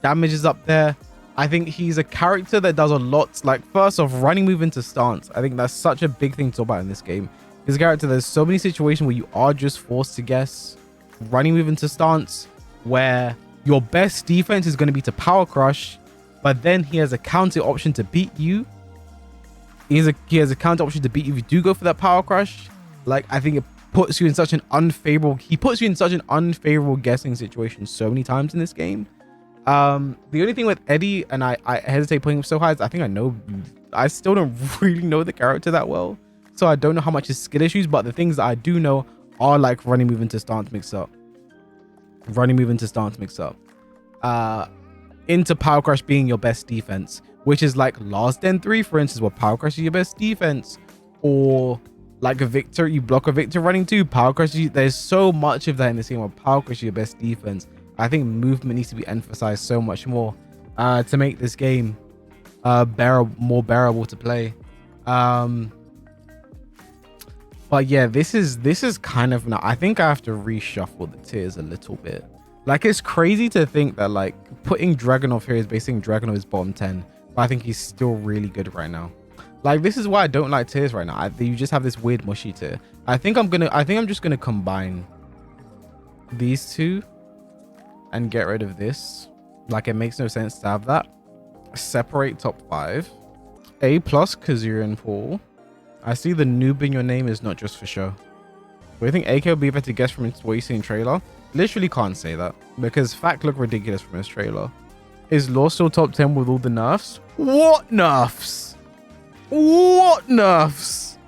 damage is up there. I think he's a character that does a lot. Like, first off, running move into stance. I think that's such a big thing to talk about in this game. He's a character, there's so many situations where you are just forced to guess. Running move into stance, where your best defense is going to be to power crush, but then he has a counter option to beat you. He has a counter option to beat you if you do go for that power crush. Like, I think it puts you in such an unfavorable guessing situation so many times in this game. The only thing with Eddie, and I hesitate putting him so high, is I still don't really know the character that well. So I don't know how much his skill issues, but the things that I do know are like running move into stance mix up. Into power crush being your best defense, which is like last Den 3, for instance, where power crush is your best defense. Or like a Victor, you block a Victor running too. Power crush, there's so much of that in this game where power crush is your best defense. I think movement needs to be emphasized so much more to make this game more bearable to play. But yeah, this is kind of, I think I have to reshuffle the tiers a little bit. Like, it's crazy to think that like putting Dragunov here is basically Dragunov is bottom 10, but I think he's still really good right now. Like, this is why I don't like tiers right now. You just have this weird mushy tier. I think I'm just gonna combine these two and get rid of this. Like, it makes no sense to have that. Separate top 5. A+ Kazurian and Paul. I see the noob in your name is not just for show. Do you think AK will be better to guess from what you see in trailer? Literally can't say that, because fact look ridiculous from his trailer. Is Law still top 10 with all the nerfs? What nerfs? What nerfs?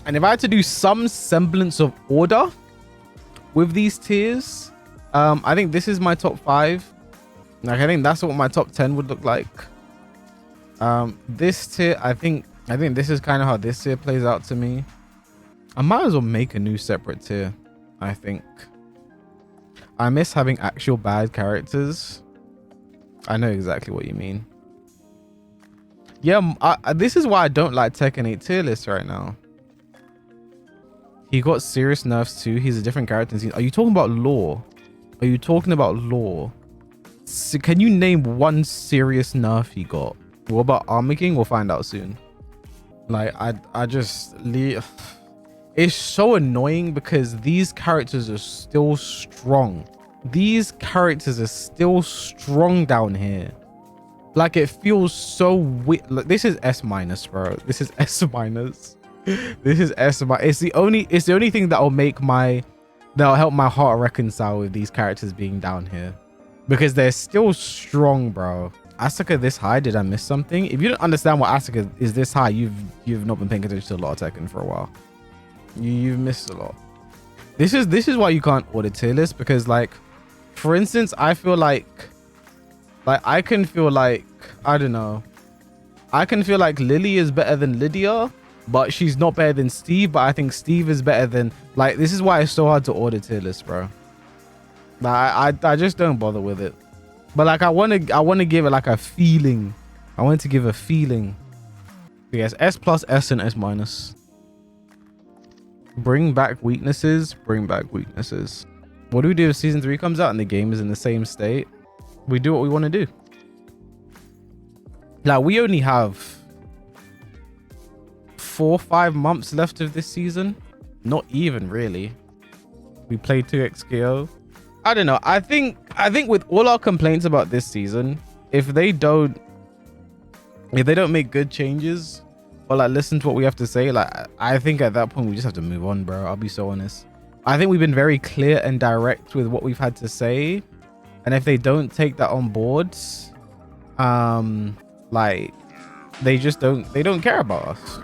And if I had to do some semblance of order with these tiers, I think this is my top 5. Like, I think that's what my top 10 would look like. This tier, I think this is kind of how this tier plays out to me. I might as well make a new separate tier. I think I miss having actual bad characters. I know exactly what you mean. Yeah, this is why I don't like Tekken 8 tier lists right now. He got serious nerfs too. He's a different character. Are you talking about Law? Are you talking about Law? So can you name one serious nerf he got? What about Armor King? We'll find out soon. Like, I just leave. It's so annoying because these characters are still strong. These characters are still strong down here. Like, it feels so weird. Like, this is S-, bro. This is S-. This is S-. It's the only thing that'll help my heart reconcile with these characters being down here, because they're still strong, bro. Asuka this high? Did I miss something? If you don't understand what Asuka is this high, you've not been paying attention to a lot of Tekken for a while. You've missed a lot. This is why you can't order tier list, because like, for instance, I feel like I can feel like, I don't know, I can feel like Lily is better than Lydia, but she's not better than Steve. But I think Steve is better than, like, this is why it's so hard to order tier list, bro. Like, I just don't bother with it. But like, I want to give it like a feeling. I want to give a feeling. Yes, S plus, S and S minus. Bring back weaknesses. Bring back weaknesses. What do we do if season 3 comes out and the game is in the same state? We do what we want to do. Like, we only have 4 or 5 months left of this season. Not even really. We played 2XKO. I don't know. I think with all our complaints about this season, if they don't make good changes or like listen to what we have to say, like, I think at that point we just have to move on, bro. I'll be so honest. I think we've been very clear and direct with what we've had to say, and if they don't take that on board, like, they don't care about us.